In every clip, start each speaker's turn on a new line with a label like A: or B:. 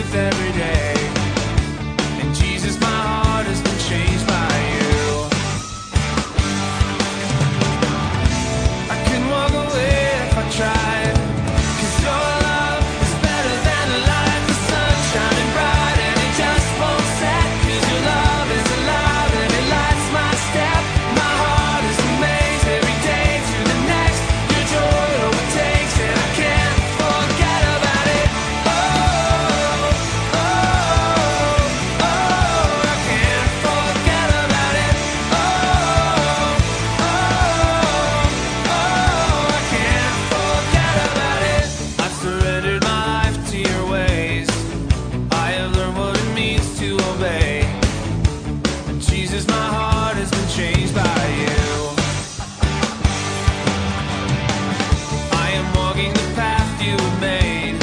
A: truth every day. And Jesus, my heart has been changed by you. I couldn't walk away if I tried, 'cause your love is better than the light. The sun shining bright and it just won't set, 'cause your love is alive and it lights my step. My heart is amazed every day to the next. Your joy overtakes and I can't forget about it. Oh, oh, oh, I can't forget about it. Oh, oh, oh, I can't forget about it. I've surrendered my life to your ways. I have learned what it means to obey. Jesus, my heart has been changed by you. I am walking the path you have made.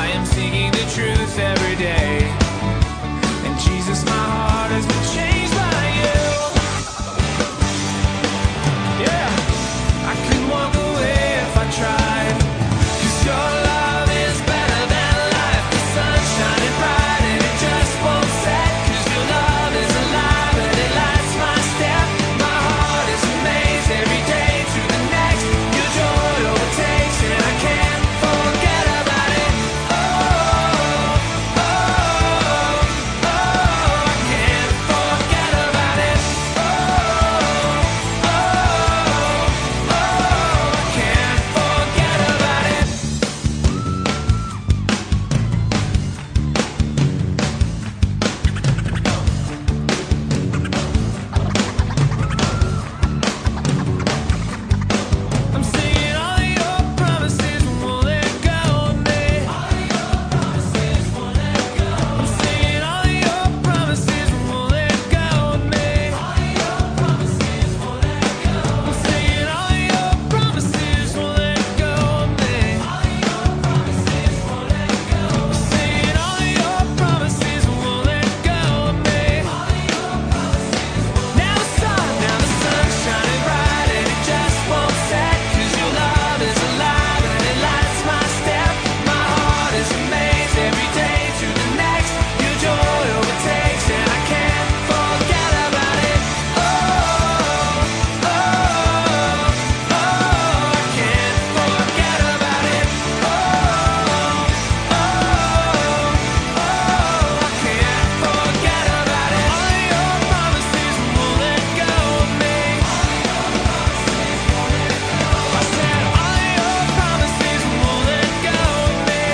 A: I am seeking the truth every day. And Jesus, my heart has been changed by you. Yeah, I couldn't walk away if I tried, 'cause your love is better than life. The sun shining bright and it just won't set, 'cause your love is alive and it lights my step. My heart is amazed every day to the next. Your joy overtakes and I can't forget about it. Oh, oh, oh, I can't forget about it. Oh, oh, I can't forget about it. I'm singing all of your promises won't let go of me. I'm singing all of your promises won't let go of me. I'm singing all of your promises won't let go of me. I'm singing all of your promises won't let go of me. Now the sun's shining bright and it just won't set, 'cause your love is alive and it lights my step. My heart is amazed every day to the next. Your joy overtakes and I can't forget about it. Oh, oh, I can't forget about it. Oh, oh, I can't forget about it. All of your promises won't let go of me. I said all of your promises won't let go of me.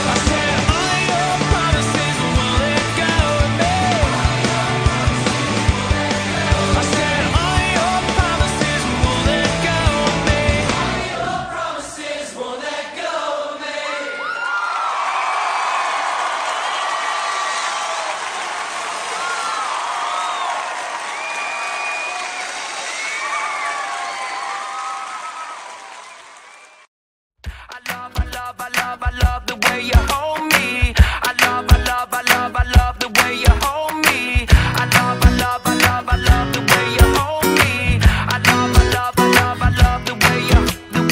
A: I said all of your promises won't let go of me. I said all of your promises won't let go of me. All of your promises won't let go of me. I love the way you hold me. I love the way you hold me. I love the way you hold me. I love the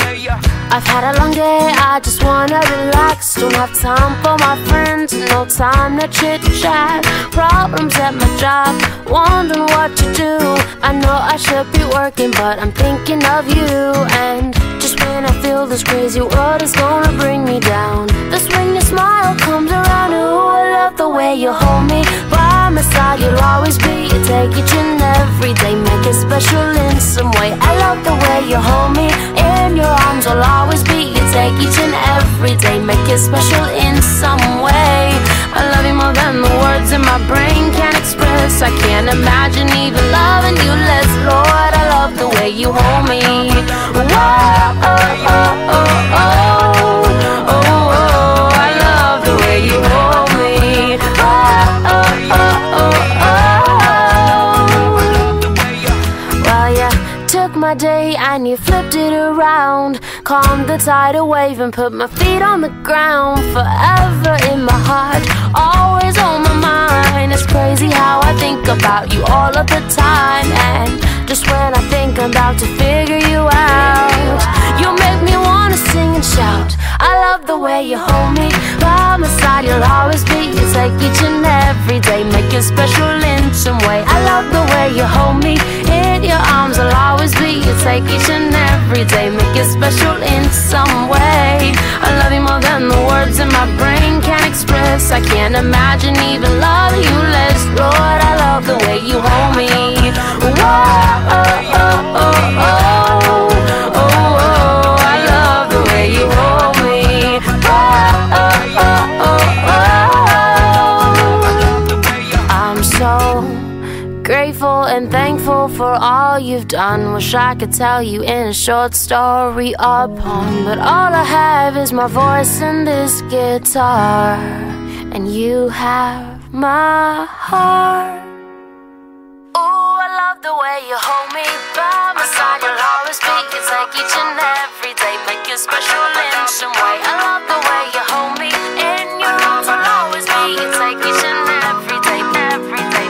A: way you.
B: I've had a long day, I just wanna relax. Don't have time for my friends, no time to chit chat. Problems at my job, wondering what to do. I know I should be working, but I'm thinking of you. And just when I feel this crazy world is gonna bring me down, that's when your smile comes around. Ooh, I love the way you hold me. By my side you'll always be. You take each and every day, make it special in some way. I love the way you hold me. In your arms I'll always be. You take each and every day, make it special in some way. I love you more than the words in my brain can express. I can't imagine even loving you less. Lord, I love the way you hold me. Whoa, oh, oh, oh, oh, oh, oh, I love the way you hold me. Oh, oh, oh, oh, oh. Well, you took my day and you flipped it around, calmed the tidal wave and put my feet on the ground. Forever in my heart, always on my mind. It's crazy how I think about you all of the time. And just when I think I'm about to figure you out, you make me wanna sing and shout. I love love the way you hold me. By my side you'll always be. You take each and every day, make it special in some way. I love the way you hold me. In your arms I'll always be. You take each and every day, make it special in some way. I love you more than the words in my brain can express. I can't imagine even loving you less. Lord, I love the way you hold me. Whoa, oh, oh, oh, oh, oh, oh. I love the way you hold me. Oh, oh, oh, oh, oh. I'm so grateful and thankful for all you've done. Wish I could tell you in a short story or poem, but all I have is my voice and this guitar, and you have my heart. Ooh, I love the way you hold me. By my side you'll always be. You take each and every day, make it special in some way. I love the way you hold me. In your arms I'll always be. You take each and every day, every day.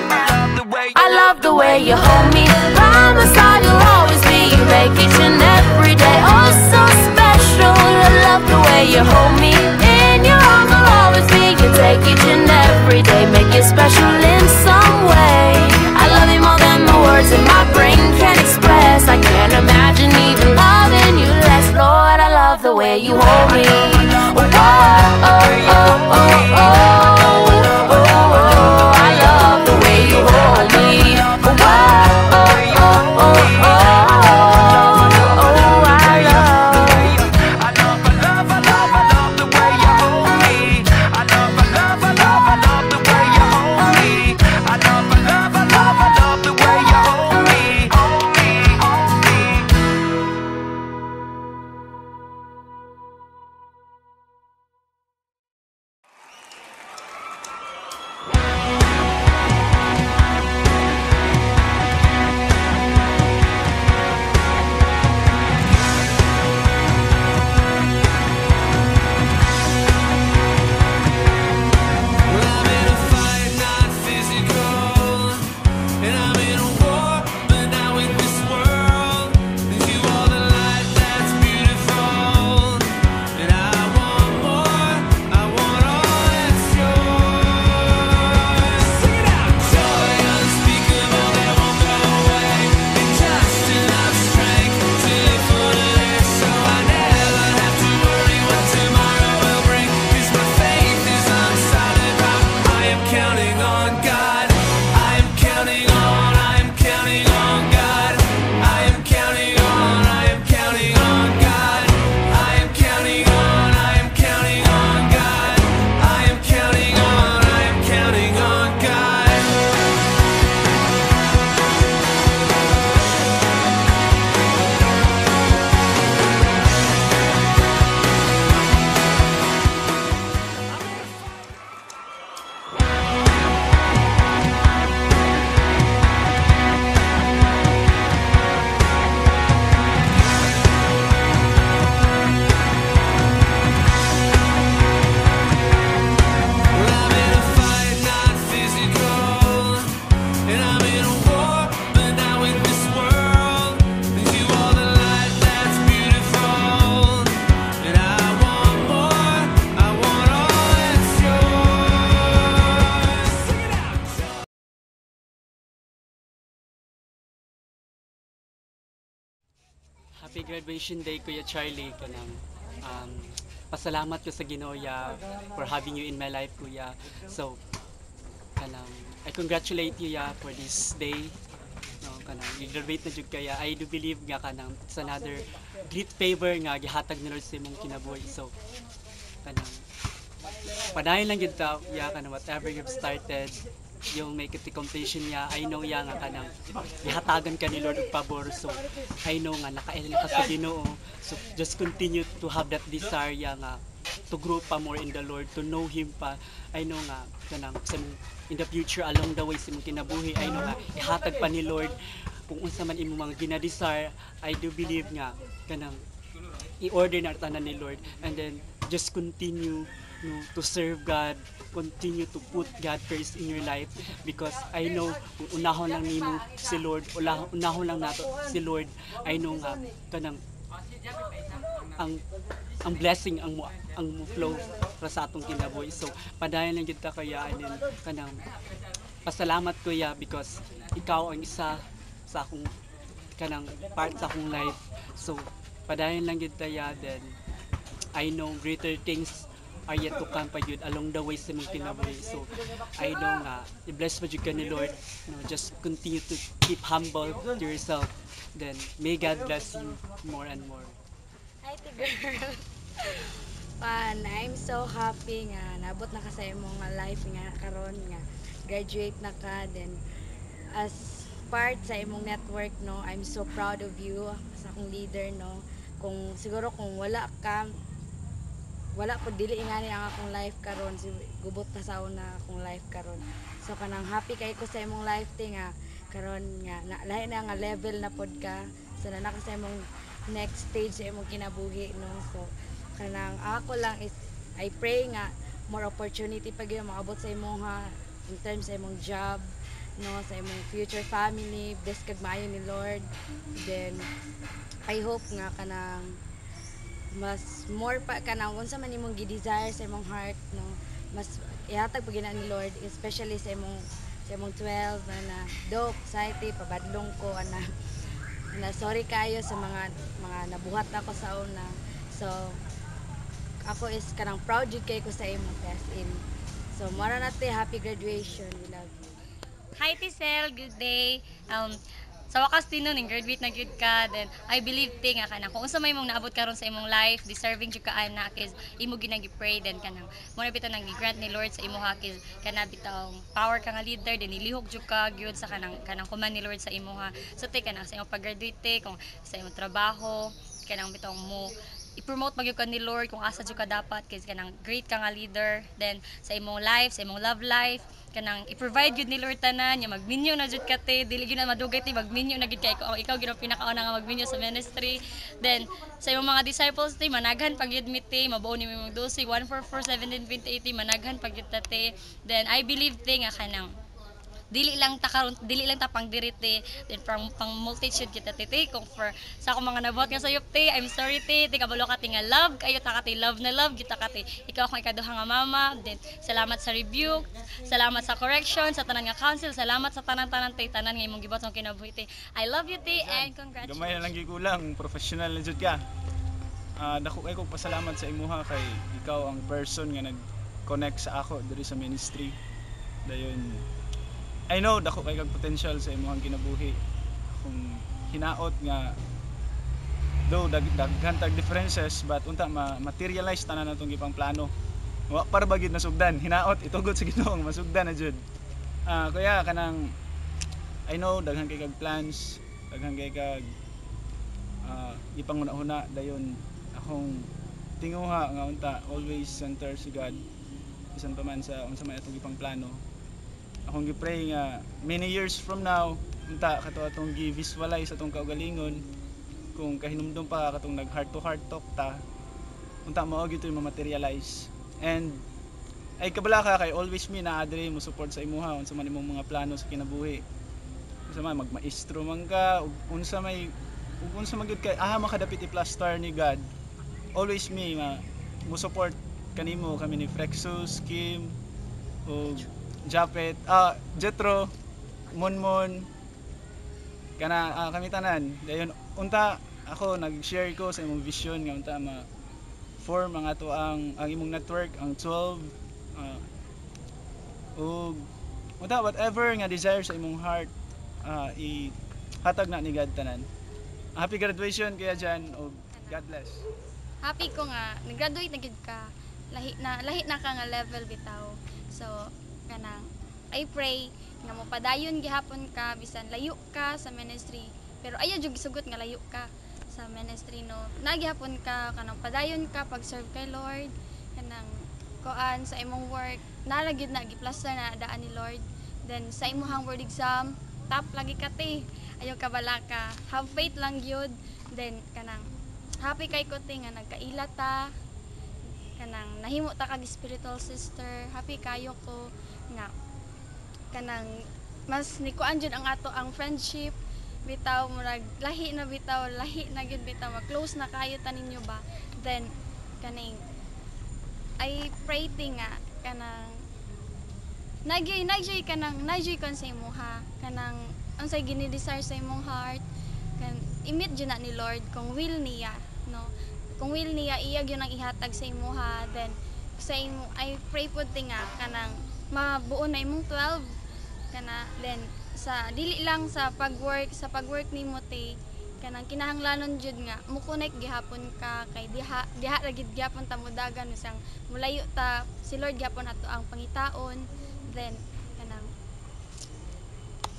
B: I love the way you hold me. By my side you'll always be. You make each and every day oh so special. I love the way you hold me. In your arms I'll always be. You take each and every day, make it special in some way. I love you more than the words in my brain can express. I can't imagine even loving you less. Lord, I love the way you hold me. Oh, oh, oh, oh, oh, oh, oh. I love the way you hold me. Oh, oh, oh, oh, oh, oh, I love.
A: I love the way you hold me. I love the way you hold me. I love the way you hold me. Hold me, hold me.
C: Happy graduation day, Kuya Charlie. Kanang, pasalamat ko sa Ginoo for having you in my life, Kuya. So, I congratulate you for this day. No, you graduate na jud kaya. I do believe nga it's another great favor nga gihatag ni Lord sa imong kinabuhi. So, padayon lang yun ta, whatever you've started, yung make it the completion niya. I know nga ihatagan ka ni Lord og pabor. So I know nga nakailin ka sa Ginoo. So just continue to have that desire nga to grow pa more in the Lord, to know Him pa. I know nga in the future along the way sa imong kinabuhi, I know nga ihatag pa ni Lord kung unsa man imong mga ginadesire. I do believe nga i-order na tanan ni Lord, and then just continue to serve God, continue to put God first in your life, because I know kung unahon lang nimo si Lord, unahon lang nato si Lord, I know nga ang ang blessing ang mo flow para sa atong kinabuhi. So padayon lang gid ta kaya anin kanang pasalamat kuya because ikaw ang isa sa akong kanang part sa akong life. So padayon lang gid ta ya, then I know greater things are yet to come pa yun along the way sa mong kinabuhi. So I know nga i-bless pa jud ka ni Lord. Just continue to keep humble to yourself. Then may God bless you more and more.
D: Hi, girl. I'm so happy nga nabot na ka sa imong life nga karon nga graduate na ka, then as part sa imong network, no, I'm so proud of you sa akong leader, no. Kung siguro kung wala po dili ingani ang akong life karon, gubot ta sa una akong life karon. So kanang happy kay ko sa imong life nga karon nga lahi na nga level na pod ka, so na ka sa imong next stage sa imong kinabuhi, no. So kanang ako lang is I pray nga more opportunity pa gyud maabot sa imong in terms sa imong job, no, sa imong future family, bless kag maayo ni Lord. Then I hope nga kanang mas more pa kanang unsa man imong gi-desire sa imong heart, no, mas ihatag pa gina ni Lord, especially sa imong 12 na do society pabadlong ko na sorry kayo sa mga nabuhat ako sa una. So ako is kanang proud jud kay ko sa imong test in. So mara na te, happy graduation, we love you.
E: Hi Tisel, good day. Sa wakas din nun, graduate na good ka, then I believe nga kanang kung unsa may mong naabot karon sa imong life, deserving jud ka anak is imo ginagi-pray, then kanang mo na bitaw nang gi-grant ni Lord sa imo hakis kana bitaw power ka nga leader, then ilihok jud ka gyud sa kanang kuman ni Lord sa imo ha. So te kanang sa imong pag-graduate, kung sa imong trabaho, kanang bitaw mo i-promote magyud ka ni Lord kung asa jud ka dapat kay kanang great ka nga leader, then sa imong life, sa imong love life kanang i-provide gyud ni Lord tanan nya magminyo na jud ka te, dili gyud na madugay te magminyo na gid kay ikaw gyud ang pinakauna nga magminyo sa ministry. Then sa imong mga disciples te managhan pag gyud mi te, mabuo ni imong dosig 144172080 managhan pag gyud ta te. Then I believe te nga kanang dili lang ta pang dirite, then pang multitude kita te kung for sa akong mga nabuhat nga sayop te, I'm sorry te kabalo ka te nga love kayo ta ka te, love na love kita ka te, ikaw akong ikaduha nga mama. Then salamat sa rebuke, salamat sa correction, sa tanan nga counsel, salamat sa tanan-tanan te, tanan nga imong gibot sa kinabuhi te. I love you te and congratulations.
F: Gamay na lang gikulang, professional na jud ka. Dako kay ko pasalamat sa imuha kay ikaw ang person nga nag-connect sa ako diri sa ministry. Dayon I know dako kay kag potential sa imong kinabuhi. Kung hinaot nga though daghan tag differences but unta materialize tanan natong gipang plano. Wa para ba gyud nasugdan, hinaot itugod sa Ginoo masugdan na jud. Kaya kanang I know daghan kay kag plans, daghan kay kag ipanguna-una dayon akong tinguha nga unta always center si God bisan pa man sa unsa man atong gipang plano. Akong gi-pray nga many years from now unta kato atong gi-visualize atong kaugalingon, kung kahinumdum pa katong nag heart to heart talk ta unta mao gyud ma-materialize. And ay kabala ka kay always me na adre mo support sa imuha unsa man imong mga plano sa kinabuhi. Unsa man magmaestro man ka ug unsa magyud kay makadapit i-plaster ni God, always me mo support kanimo, kami ni Frexus, Kim ug Japet, Jetro, Monmon, kana kami tanan. Dayon unta ako nag-share ko sa imong vision nga unta form ang ato ang imong network, ang 12 ug unta whatever nga desire sa imong heart ihatag na ni God tanan. Happy graduation kaya dyan ug God bless.
E: Happy ko nga nag-graduate na gid ka. Lahi na ka nga level bitaw. So kanang I pray nga mopadayon gihapon ka bisan layo ka sa ministry, pero ayaw jud gisugot nga layo ka sa ministry, no, nagihapon ka kanang padayon ka pag serve kay Lord, kanang kuan sa imong work nara gyud na giplaster na daan ni Lord. Then sa imong word exam top lagi ka te, ayaw ka bala ka, have faith lang gyud. Then kanang happy kay ko te nga nagkaila ta, kanang nahimo ta kag spiritual sister, happy kayo ko nga kanang mas nikuan jud ang ato ang friendship bitaw murag lahi na gyud bitaw, mag close na kayo ta ninyo ba. Then
G: kaning I pray ti nga kanang nagyoy kon sa imuha kanang unsay gini-desire sa imong heart kan imit jud na ni Lord kung will niya no kung will niya iya gyud ang ihatag sa imuha then sa imo I pray pud ti nga kanang mabuo na imong 12 kana then sa dili lang sa pagwork nimo ti kanang kinahanglanon jud nga mo connect gihapon ka kay diha ra gid gyapon ta mudagan usang mulayo ta si Lord gyapon ato ang pangitaon then kanang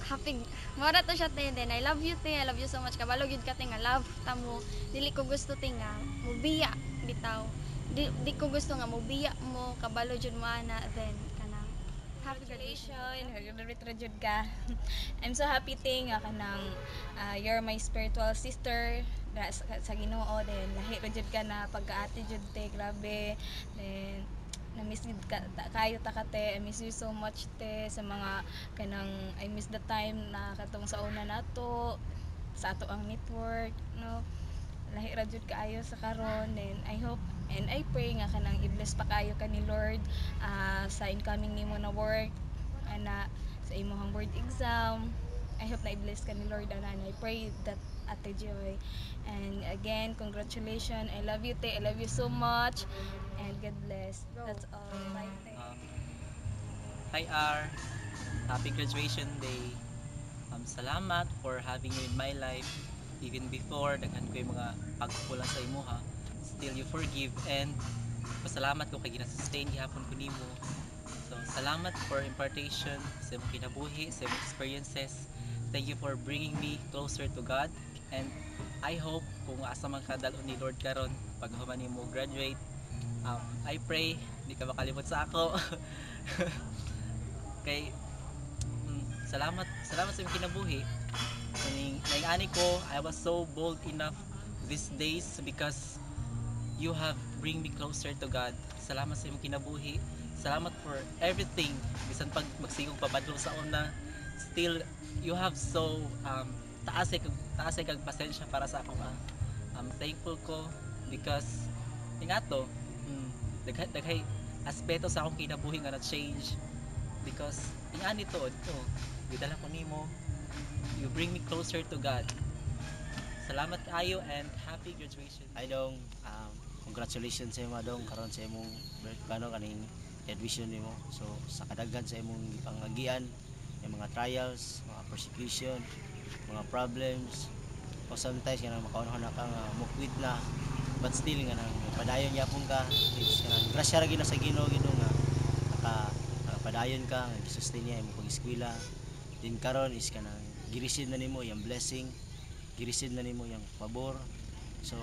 G: happy mora to siya te then I love you so much kabalo gyud ka te nga love ta mo dili ko gusto te nga mubiya bitaw di ko gusto nga mubiya mo kabalo jud mo ana then kanang happy
H: Congratulations, graduate jud ka. I'm so happy ting kanang you're my spiritual sister sa Ginoo then lahi ra jud ka na pagkaati jud te grabe then na-miss ka kayo ta ka te. I miss you so much te sa mga kanang I miss the time na katong sa una nato sa ato ang network no lahi ra jud kaayo sa karon then I hope and I pray nga kanang i-bless pa kayo ka ni Lord sa incoming nimo na work ana sa imong board exam. I hope na i-bless ka ni Lord ana and I pray that Ate Joy. And again, congratulations. I love you te. I love you so much. And God bless. That's all. Bye te.
I: Hi R, happy graduation day. Salamat for having you in my life. Even before, daghan ko yung mga pagkukulang sa imuha. Still you forgive and pasalamat ko kay gina-sustain gihapon ko nimo. So salamat for impartation sa imong kinabuhi, sa imong experiences. Thank you for bringing me closer to God and I hope kung asa man ka dalon ni Lord karon pag human nimo graduate, I pray di ka makalimot sa ako. Kay salamat sa imong kinabuhi. Ani ko, I was so bold enough these days because you have bring me closer to God. Salamat sa imong kinabuhi. Salamat for everything. Bisan pag magsigog pabadlong sa una, still you have so taas kag pasensya para sa ako. I'm thankful ko because ingato daghay aspeto sa akong kinabuhi nga na change because ingani to gidala ko nimo. You bring me closer to God. Salamat kayo and happy graduation.
J: Ay dong, congratulations sa imo dong karon sa imong plano kaning graduation nimo. So sa kadaghan sa imong pangagian, yung mga trials, mga persecution, mga problems, o sometimes kanang makaunahon na kang mo-quit na but still kanang padayon yapon ka. It's kanang grasya ra gina sa Ginoo nga nakapadayon ka, gi-sustain niya imong pag-eskwela. Din karon is kanang gireceive na nimo yung blessing, gireceive na nimo yung pabor. So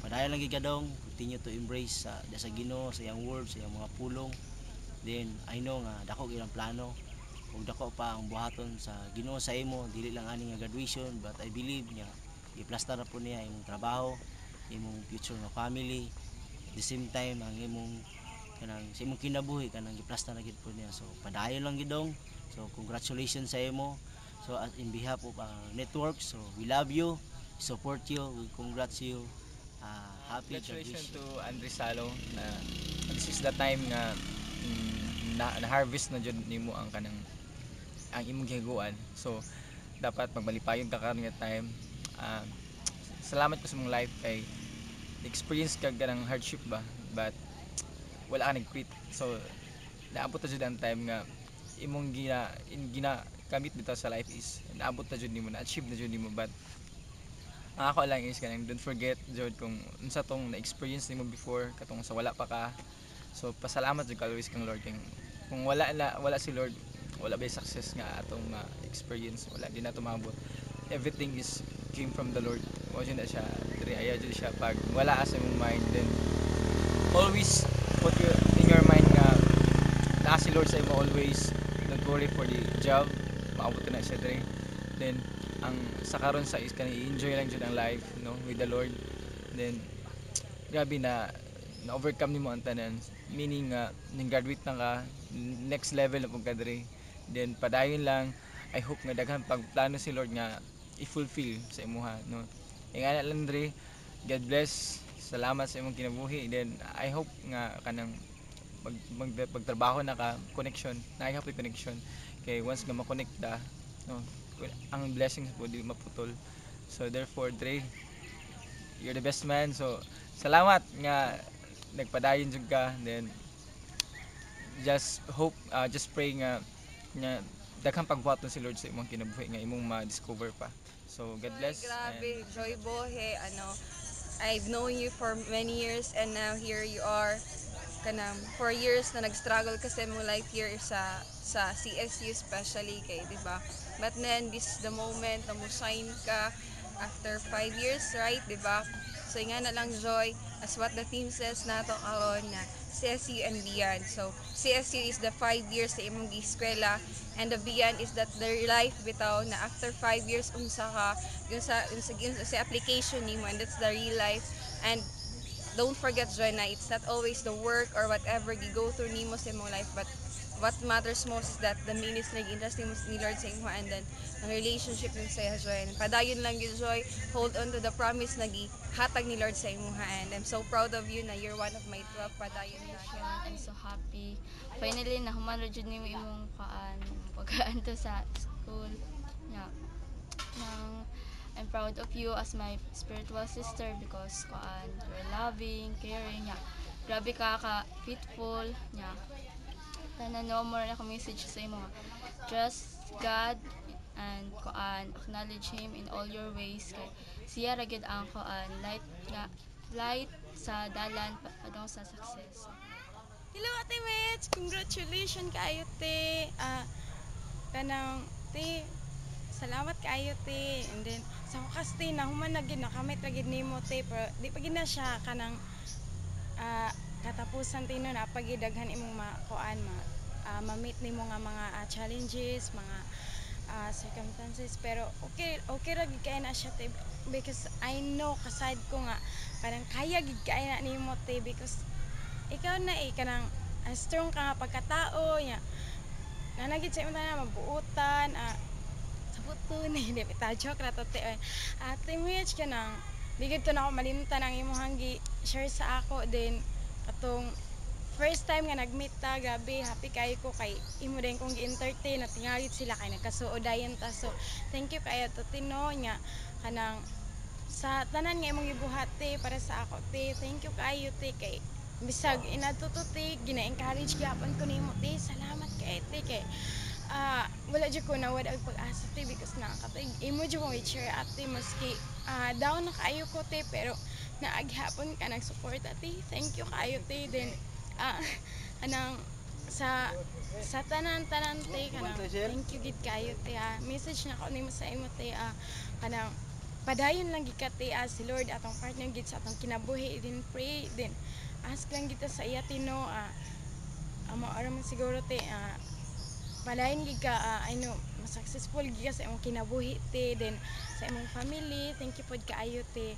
J: padayon lang gid ka dong, continue to embrace sa Ginoo, sa iyang word, sa iyang mga pulong. Then I know nga dako gyud ang plano ug dako pa ang buhaton sa Ginoo sa imo, dili lang ani nga graduation but I believe nga i-plaster na po niya imong trabaho, imong future nga family. At the same time ang imong kanang sa imong kinabuhi kanang i-plaster na gid po niya. So padayon lang gid dong. So congratulations sa imo. So in behalf of network, so we love you, support you, we congrats you. Happy
K: Congratulations to Andre Salo na this is the time nga na-harvest na jud nimo ang kanang ang imong gihaguan. So dapat magbalipayon ka karon nga time. Salamat ko sa mong life kay experience kag kanang hardship ba but wala ka nag-quit. So naabot na jud ang time nga imong gina kamit dito sa life is naabot na jud nimo, na-achieve na jud nimo but ang ako lang is kanang don't forget jud kung unsa tong na-experience nimo before katong sa wala pa ka. So pasalamat jud ka always kang Lord kung wala si Lord wala ba success nga atong experience, wala din nato maabot. Everything is came from the Lord. Mo jud na siya diri aya jud siya pag wala sa imong mind then always put in your mind nga naa si Lord sa imo always. Don't worry for the job, maabot na siya diri. Then ang sa karon sa is enjoy lang jud ang life no with the Lord. Then grabe na overcome nimo ang tanan, meaning ning graduate na ka, next level na pud ka diri. Then padayon lang, I hope nga daghan pagplano si Lord nga i-fulfill sa imuha no. Ingana lang diri, God bless salamat sa imong kinabuhi. Then I hope nga kanang magtrabaho na ka connection, na I hope the connection kay once nga makonekta, no, ang blessings po di maputol. So therefore, Dre, you're the best man. So salamat nga nagpadayon jud ka. Then just hope, just pray nga daghang pagbuhaton si Lord sa imong kinabuhi nga imong ma-discover pa. So God bless.
L: Grabe, Joy Bohe, I've known you for many years and now here you are. Kanang 4 years na nag-struggle kasi mo life here sa CSU especially kay, di ba? But then this is the moment na mo shine ka after 5 years, right? Di ba? So nga na lang, Joy, as what the theme says nato karon na CSU and beyond. So CSU is the 5 years sa imong gi-eskwela and the beyond is that their life bitaw na after 5 years unsa ka yung sa application nimo, and that's the real life. And don't forget, Joy, na it's not always the work or whatever you go through nimo sa imong life, but what matters most is that the main is nag-interest ni Lord sa imo, and then ang relationship nimo sa Joy. And padayon lang yun, Joy, hold on to the promise na gihatag ni Lord sa imo, and I'm so proud of you na you're one of my 12. Padayon lang.
M: I'm so happy. Finally, nahuman ra jud nimo imong pagkaan to sa school. Yeah. I'm proud of you as my spiritual sister because you're loving, caring, yeah. Grabe ka faithful, yeah. Tanan no more na message sa imo. Trust God and acknowledge Him in all your ways. Kay siya ra gid ang light sa dalan padong sa success.
H: Hello, Ate Mitch! Congratulations kayo, te! Kanang, te, salamat kayo, te! And then, sa wakas, te, nahuman na gid nakamit ra gid nimo, te, pero di pa gid na siya kanang katapusan, te, no, napagidaghan imong ma-meet nimo nga mga challenges, mga circumstances, pero okay ra gid kay na siya, te, because I know kaside ko nga parang kaya gid kay na nimo, te, because ikaw na kanang strong ka nga pagkatao nya nanagid sa imo na mabuutan sa buto ni hindi ta joke ra to, te. Ate Mitch kanang digid to na ako malimtan ang imong gi-share sa ako, then atong first time nga nagmeet ta, gabi happy kayo ko kay imo din kong gi-entertain at tingalit sila kay nagkasuodayan ta. So thank you kayo to, Tino, nya kanang sa tanan nga imong gibuhat, te, para sa ako, te. Thank you kayo, te, kay bisag inadto, te, gina-encourage gyapon ko nimo, te. Salamat kay, te, kay wala jud ko nawad og pag-asa, te, because nakakatay imo jud kong i-share, ate, maski down na kayo ko, te, pero naaghapon ka nagsuporta, te. Thank you kayo, te. Then anang sa tanan, te, kanang thank you gid kayo, te. Message na ko nimo sa imo, te, kanang padayon lang gid ka, te, si Lord atong partner gid sa atong kinabuhi, din pray, din ask lang kita sa iya, Tino, amo aram siguro, te, padayon gid ka, I know successful gid ka sa imong kinabuhi, te, then sa imong family. Thank you pod kaayo, te.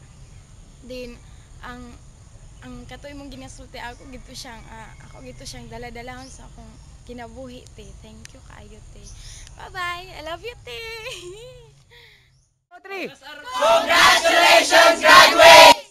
H: Then ang katoy mong ginasulti ako gito siyang dala-dalahon sa akong kinabuhi, te. Thank you kaayo, te. Bye-bye. I love you, te.
A: Congratulations, graduate!